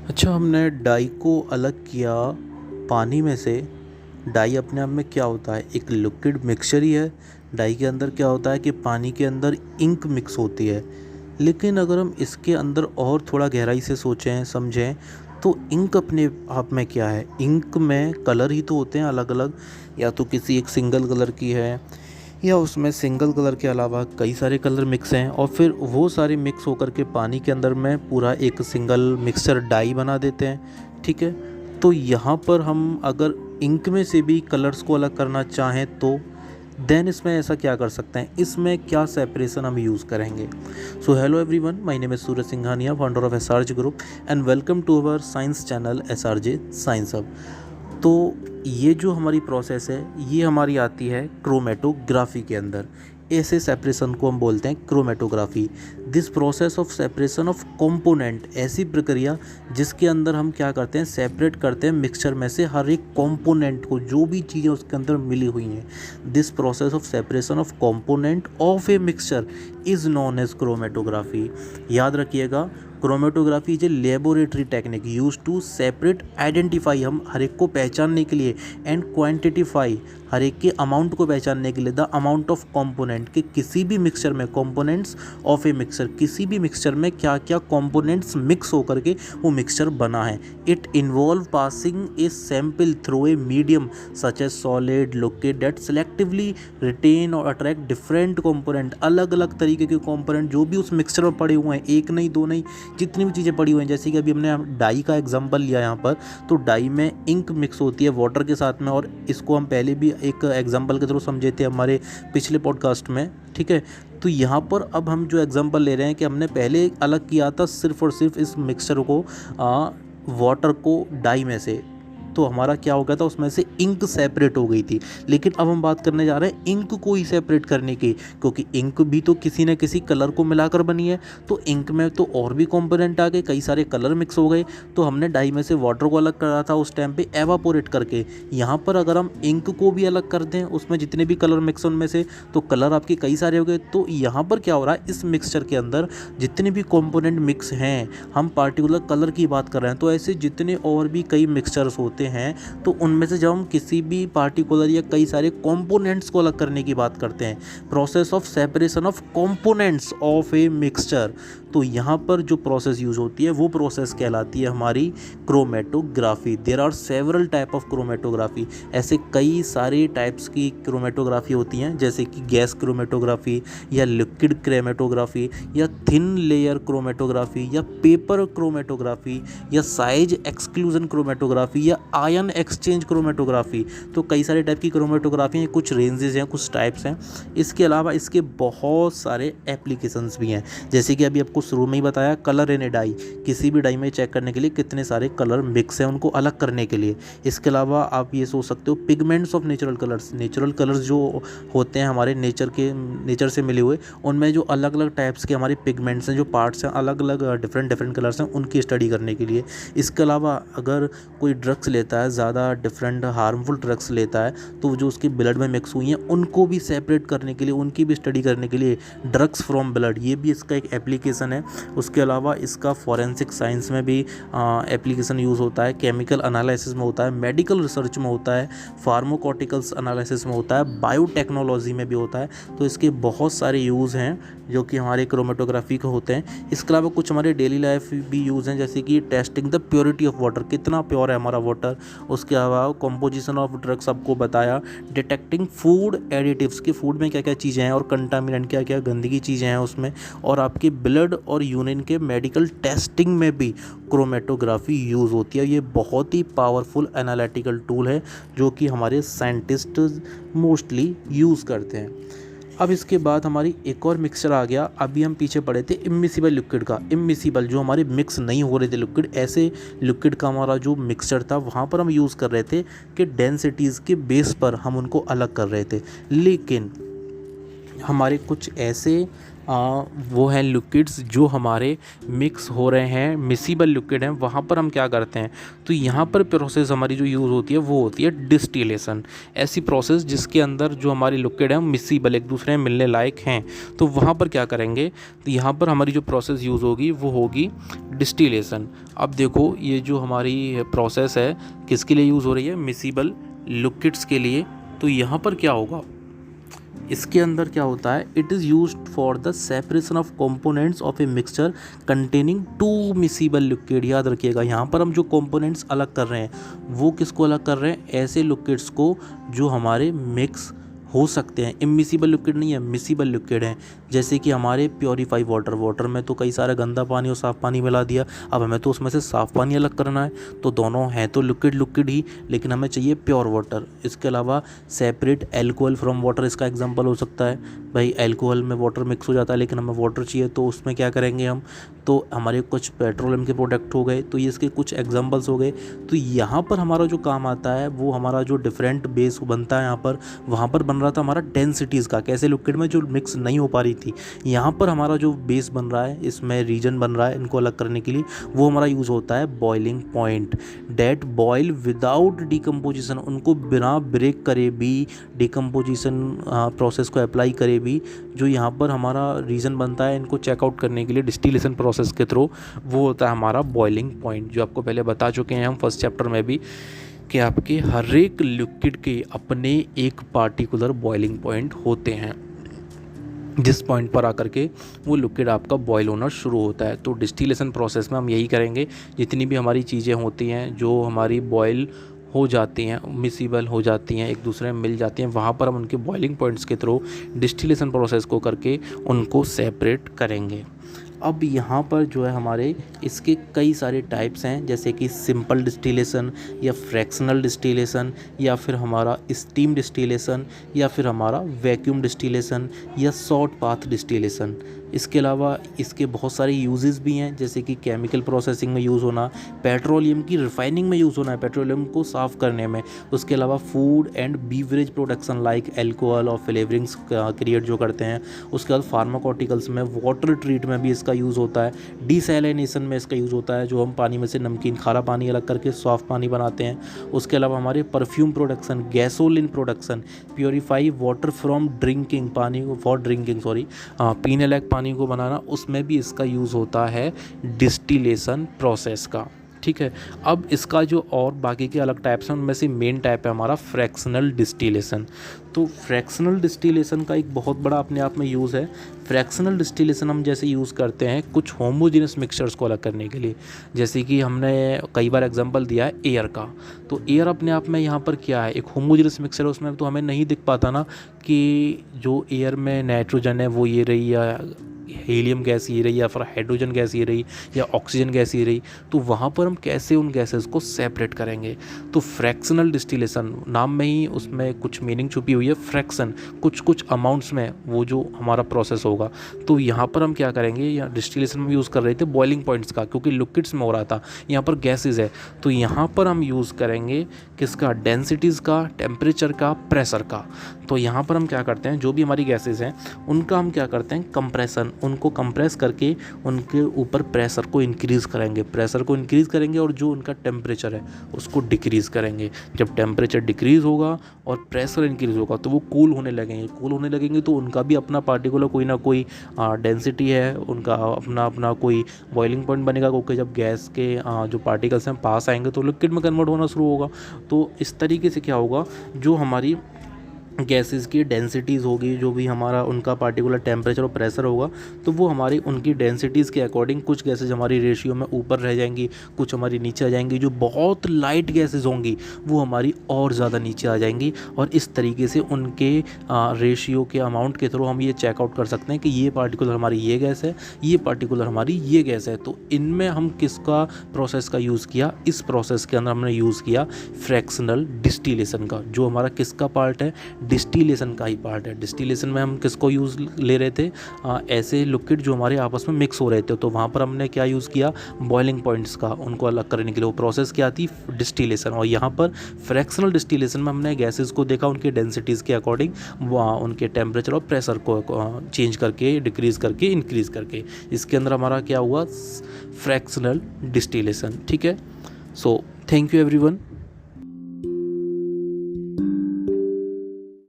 अच्छा, हमने डाई को अलग किया पानी में से। डाई अपने आप में क्या होता है? एक लिक्विड मिक्सचर ही है। डाई के अंदर क्या होता है कि पानी के अंदर इंक मिक्स होती है। लेकिन अगर हम इसके अंदर और थोड़ा गहराई से सोचें समझें तो इंक अपने आप में क्या है? इंक में कलर ही तो होते हैं अलग अलग। या तो किसी एक सिंगल कलर की है, या उसमें सिंगल कलर के अलावा कई सारे कलर मिक्स हैं, और फिर वो सारे मिक्स होकर के पानी के अंदर में पूरा एक सिंगल मिक्सचर डाई बना देते हैं। ठीक है, तो यहाँ पर हम अगर इंक में से भी कलर्स को अलग करना चाहें तो देन इसमें ऐसा क्या कर सकते हैं? इसमें क्या सेपरेशन हम यूज़ करेंगे? So hello everyone, my name is Suraj Singhania, founder of SRJ group, and welcome to our science channel SRJ science hub. तो ये जो हमारी प्रोसेस है ये हमारी आती है क्रोमेटोग्राफी के अंदर। ऐसे सेपरेशन को हम बोलते हैं chromatography. This process of separation of component, ऐसी प्रक्रिया जिसके अंदर हम क्या करते हैं, सेपरेट करते हैं मिक्सचर में से हर एक कंपोनेंट को, जो भी चीज़ें उसके अंदर मिली हुई हैं। This process of separation of component of a mixture is known as chromatography. याद रखिएगा, chromatography is a laboratory technique use to separate identify, हम हर एक को पहचानने के लिए, एंड क्वांटिटिफाई, हर एक के अमाउंट को पहचानने के लिए, द अमाउंट ऑफ कंपोनेंट, कि किसी भी मिक्सचर में कंपोनेंट्स ऑफ ए मिक्सचर, किसी भी मिक्सचर में क्या क्या कंपोनेंट्स मिक्स होकर के वो मिक्सचर बना है। It involve passing a sample through a medium such as solid liquid that selectively retain और अट्रैक्ट डिफरेंट कंपोनेंट, अलग अलग तरीके के कंपोनेंट जो भी उस मिक्सचर में पड़े हुए हैं, एक नहीं दो नहीं, जितनी भी चीज़ें पड़ी हुई हैं। जैसे कि अभी हमने डाई का एग्जांपल लिया यहाँ पर, तो डाई में इंक मिक्स होती है वाटर के साथ में, और इसको हम पहले भी एक एग्जांपल के थ्रू समझे थे हमारे पिछले पॉडकास्ट में। ठीक है, तो यहाँ पर अब हम जो एग्जांपल ले रहे हैं कि हमने पहले अलग किया था सिर्फ और सिर्फ इस मिक्सचर को, वाटर को डाई में से, तो हमारा क्या हो गया था, उसमें से इंक सेपरेट हो गई थी। लेकिन अब हम बात करने जा रहे हैं इंक को ही सेपरेट करने की, क्योंकि इंक भी तो किसी न किसी कलर को मिलाकर बनी है। तो इंक में तो और भी कंपोनेंट आ गए, कई सारे कलर मिक्स हो गए। तो हमने डाई में से वाटर को अलग करा था उस टाइम पे एवापोरेट करके। यहाँ पर अगर हम इंक को भी अलग कर दें, उसमें जितने भी कलर मिक्स उनमें से, तो कलर आपके कई सारे हो गए। तो यहाँ पर क्या हो रहा है, इस मिक्सचर के अंदर जितने भी कंपोनेंट मिक्स हैं, हम पार्टिकुलर कलर की बात कर रहे हैं, तो ऐसे जितने और भी कई मिक्सचर्स होते हैं, तो उनमें से जब हम किसी भी पार्टिकुलर या कई सारे कंपोनेंट्स को अलग करने की बात करते हैं, process of separation of components of a mixture, तो यहाँ पर जो प्रोसेस यूज होती है वो प्रोसेस कहलाती है हमारी chromatography. There are several type of chromatography, ऐसे कई सारे टाइप्स की क्रोमेटोग्राफी होती हैं, जैसे कि गैस क्रोमेटोग्राफी, या लिक्विड क्रोमेटोग्राफी, या थिन लेयर क्रोमेटोग्राफी, या पेपर क्रोमेटोग्राफी, या साइज एक्सक्लूजन क्रोमेटोग्राफी, या आयन एक्सचेंज क्रोमेटोग्राफी। तो कई सारे टाइप की क्रोमेटोग्राफी हैं, कुछ रेंजेस हैं, कुछ टाइप्स हैं। इसके अलावा इसके बहुत सारे एप्लीकेशंस भी हैं, जैसे कि अभी आपको शुरू में ही बताया, कलर इन ए डाई, किसी भी डाई में चेक करने के लिए कितने सारे कलर मिक्स हैं, उनको अलग करने के लिए। इसके अलावा आप ये सोच सकते हो pigments of natural colours, natural colours जो होते हैं हमारे नेचर से मिले हुए, उनमें जो अलग अलग टाइप्स के हमारे पिगमेंट्स हैं, जो पार्ट्स हैं, अलग अलग डिफरेंट कलर्स हैं, उनकी स्टडी करने के लिए। इसके अलावा अगर कोई ड्रग्स लेता है, ज़्यादा डिफरेंट हार्मफुल ड्रग्स लेता है, तो जो उसकी ब्लड में मिक्स हुई हैं उनको भी सेपरेट करने के लिए, उनकी भी स्टडी करने के लिए, ड्रग्स फ्रॉम ब्लड, ये भी इसका एक एप्लीकेशन है। उसके अलावा इसका फॉरेंसिक साइंस में भी एप्लीकेशन यूज़ होता है, केमिकल एनालिसिस में होता है, मेडिकल रिसर्च में होता है, फार्माकोटिकल्स एनालिसिस में होता है, बायोटेक्नोलॉजी में भी होता है। तो इसके बहुत सारे यूज़ हैं जो कि हमारे क्रोमेटोग्राफी के होते हैं। इसके अलावा कुछ हमारे डेली लाइफ भी यूज़ हैं, जैसे कि testing the purity of water, कितना प्योर है हमारा वाटर। उसके अलावा कंपोजिशन ऑफ ड्रग्स आपको बताया, डिटेक्टिंग फूड एडिटिव्स, कि फूड में क्या क्या चीज़ें हैं, और कंटामिनेंट क्या क्या गंदगी चीज़ें हैं उसमें, और आपके ब्लड और यूरिन के मेडिकल टेस्टिंग में भी क्रोमेटोग्राफी यूज़ होती है। ये बहुत ही पावरफुल एनालिटिकल टूल है जो कि हमारे साइंटिस्ट मोस्टली यूज़ करते हैं। अब इसके बाद हमारी एक और मिक्सचर आ गया। अभी हम पीछे पड़े थे इमिसिबल लिक्विड का। इमिसिबल जो हमारे मिक्स नहीं हो रहे थे लिक्विड, ऐसे लिक्विड का हमारा जो मिक्सचर था वहाँ पर हम यूज़ कर रहे थे कि डेंसिटीज़ के बेस पर हम उनको अलग कर रहे थे। लेकिन हमारे कुछ ऐसे वो हैं लिक्विड्स जो हमारे मिक्स हो रहे हैं, मिसिबल लिक्विड हैं, वहाँ पर हम क्या करते हैं, तो यहाँ पर प्रोसेस हमारी जो यूज़ होती है वो होती है डिस्टिलेशन। ऐसी प्रोसेस जिसके अंदर जो हमारी लिक्विड है मिसिबल, एक दूसरे में मिलने लायक हैं, तो वहाँ पर क्या करेंगे, तो यहाँ पर हमारी जो प्रोसेस यूज़ होगी वो होगी डिस्टिलेशन। अब देखो ये जो हमारी प्रोसेस है किसके लिए यूज़ हो रही है, मिसिबल लिक्विड्स के लिए। तो यहाँ पर क्या होगा, इसके अंदर क्या होता है, it is use for the separation of components of a mixture containing two miscible liquid. याद रखिएगा यहाँ पर हम जो कंपोनेंट्स अलग कर रहे हैं वो किसको अलग कर रहे हैं, ऐसे लिक्विड्स को जो हमारे मिक्स हो सकते हैं। इमिसिबल लिक्विड नहीं है, मिसिबल लिक्विड है। जैसे कि हमारे प्योरीफाई वाटर, वाटर में तो कई सारा गंदा पानी और साफ़ पानी मिला दिया, अब हमें तो उसमें से साफ़ पानी अलग करना है, तो दोनों हैं तो लिक्विड लिक्विड ही, लेकिन हमें चाहिए प्योर वाटर। इसके अलावा सेपरेट एल्कोहल फ्रॉम वाटर, इसका एग्जांपल हो सकता है, भाई एल्कोहल में वाटर मिक्स हो जाता है लेकिन हमें वाटर चाहिए, तो उसमें क्या करेंगे हम, तो हमारे कुछ पेट्रोलियम के प्रोडक्ट हो गए, तो ये इसके कुछ एग्जाम्पल्स हो गए। तो यहाँ पर हमारा जो काम आता है वो हमारा जो डिफरेंट बेस बनता है यहाँ पर, वहाँ पर बन रहा था हमारा डेंसिटीज़ का, कैसे लिक्विड में जो मिक्स नहीं हो पा रही थी, यहाँ पर हमारा जो बेस बन रहा है, इसमें रीजन बन रहा है इनको अलग करने के लिए, वो हमारा यूज़ होता है boiling point. That boil without decomposition, उनको बिना ब्रेक करे भी, डिकम्पोजिशन प्रोसेस को अप्लाई करे भी, जो यहाँ पर हमारा रीज़न बनता है इनको चेकआउट करने के लिए डिस्टिलेशन प्रोसेस के थ्रू, वो होता है हमारा बॉइलिंग पॉइंट, जो आपको पहले बता चुके हैं हम फर्स्ट चैप्टर में भी, कि आपके हर एक लिक्विड के अपने एक पार्टिकुलर बॉइलिंग पॉइंट होते हैं, जिस पॉइंट पर आकर के वो लिक्विड आपका बॉयल होना शुरू होता है। तो डिस्टिलेशन प्रोसेस में हम यही करेंगे, जितनी भी हमारी चीज़ें होती हैं जो हमारी बॉयल हो जाती हैं, मिसिबल हो जाती हैं, एक दूसरे में मिल जाती हैं, वहाँ पर हम उनके बॉइलिंग पॉइंट्स के थ्रू डिस्टिलेशन प्रोसेस को करके उनको सेपरेट करेंगे। अब यहाँ पर जो है हमारे इसके कई सारे टाइप्स हैं, जैसे कि सिंपल डिस्टिलेशन या फ्रैक्शनल डिस्टिलेशन, या फिर हमारा स्टीम डिस्टिलेशन, या फिर हमारा वैक्यूम डिस्टिलेशन, या शॉर्ट पाथ डिस्टिलेशन। इसके अलावा इसके बहुत सारे यूजेस भी हैं, जैसे कि केमिकल प्रोसेसिंग में यूज़ होना, पेट्रोलियम की रिफाइनिंग में यूज़ होना है, पेट्रोलियम को साफ़ करने में। उसके अलावा food and beverage production like alcohol और फ्लेवरिंग्स क्रिएट जो करते हैं। उसके बाद फार्माकोटिकल्स में, वाटर ट्रीट में भी इसका यूज़ होता है, डिसैलिनेशन में इसका यूज़ होता है, जो हम पानी में से नमकीन खारा पानी अलग करके साफ़ पानी बनाते हैं। उसके अलावा हमारे perfume production, gasoline production, purify water from drinking, पानी फॉर ड्रिंकिंग पीने लायक पानी को बनाना, उसमें भी इसका यूज़ होता है डिस्टिलेशन प्रोसेस का। ठीक है, अब इसका जो और बाकी के अलग टाइप्स हैं उनमें से मेन टाइप है हमारा फ्रैक्शनल डिस्टिलेशन। तो फ्रैक्शनल डिस्टिलेशन का एक बहुत बड़ा अपने आप में यूज़ है। फ्रैक्शनल डिस्टिलेशन हम जैसे यूज़ करते हैं कुछ होमोजेनस मिक्सचर्स को अलग करने के लिए, जैसे कि हमने कई बार एग्जांपल दिया है एयर का। तो एयर अपने आप में यहाँ पर क्या है, एक होमोजेनस मिक्सचर है, उसमें तो हमें नहीं दिख पाता ना कि जो एयर में नाइट्रोजन है वो ये रही, या हीलियम गैस ये रही, या फिर हाइड्रोजन गैस ये रही, या ऑक्सीजन गैस ये रही, तो वहाँ पर हम कैसे उन गैसेस को सेपरेट करेंगे। तो फ्रैक्शनल डिस्टिलेशन नाम में ही उसमें कुछ मीनिंग छुपी हुई है, फ्रैक्शन, कुछ कुछ अमाउंट्स में वो जो हमारा प्रोसेस होगा। तो यहाँ पर हम क्या करेंगे, या डिस्टिलेशन में यूज़ कर रहे थे बॉइलिंग पॉइंट्स का, क्योंकि लिक्विड्स में हो रहा था, यहाँ पर गैसेज है, तो यहाँ पर हम यूज़ करेंगे किसका, डेंसिटीज़ का, टेम्परेचर का, प्रेशर का। तो यहाँ पर हम क्या करते हैं, जो भी हमारी गैसेज हैं उनका हम क्या करते हैं, कंप्रेशन, उनको कंप्रेस करके उनके ऊपर प्रेशर को इंक्रीज़ करेंगे, प्रेशर को इंक्रीज़ करेंगे, और जो उनका टेम्परेचर है उसको डिक्रीज़ करेंगे। जब टेम्परेचर डिक्रीज़ होगा और प्रेशर इंक्रीज़ होगा तो वो कूल होने लगेंगे, कूल होने लगेंगे तो उनका भी अपना पार्टिकुलर कोई ना कोई डेंसिटी है, उनका अपना अपना कोई बॉइलिंग पॉइंट बनेगा, क्योंकि जब गैस के जो पार्टिकल्स हैं पास आएंगे तो लिक्विड में कन्वर्ट होना शुरू होगा। तो इस तरीके से क्या होगा, जो हमारी गैसेस की डेंसिटीज़ होगी, जो भी हमारा उनका पार्टिकुलर टेम्परेचर और प्रेशर होगा, तो वो हमारी उनकी डेंसिटीज़ के अकॉर्डिंग कुछ गैसेज हमारी रेशियो में ऊपर रह जाएंगी, कुछ हमारी नीचे आ जाएंगी। जो बहुत लाइट गैसेज होंगी वो हमारी और ज़्यादा नीचे आ जाएंगी, और इस तरीके से उनके रेशियो के अमाउंट के थ्रू हम ये चेकआउट कर सकते हैं कि ये पार्टिकुलर हमारी ये गैस है, ये पार्टिकुलर हमारी ये गैस है। तो इनमें हम किसका प्रोसेस का यूज़ किया, इस प्रोसेस के अंदर हमने यूज़ किया फ्रैक्शनल डिस्टिलेशन का, जो हमारा किसका पार्ट है, डिस्टिलेशन का ही पार्ट है। डिस्टिलेशन में हम किसको यूज़ ले रहे थे, ऐसे लिक्विड जो हमारे आपस में मिक्स हो रहे थे, तो वहाँ पर हमने क्या यूज़ किया, बॉइलिंग पॉइंट्स का, उनको अलग करने के लिए वो प्रोसेस क्या थी, डिस्टिलेशन। और यहाँ पर फ्रैक्शनल डिस्टिलेशन में हमने गैसेस को देखा उनके डेंसिटीज़ के अकॉर्डिंग, वहाँ उनके टेम्परेचर और प्रेशर को चेंज करके, डिक्रीज़ करके, इंक्रीज़ करके, इसके अंदर हमारा क्या हुआ, फ्रैक्शनल डिस्टिलेशन। ठीक है, सो थैंक यू एवरीवन।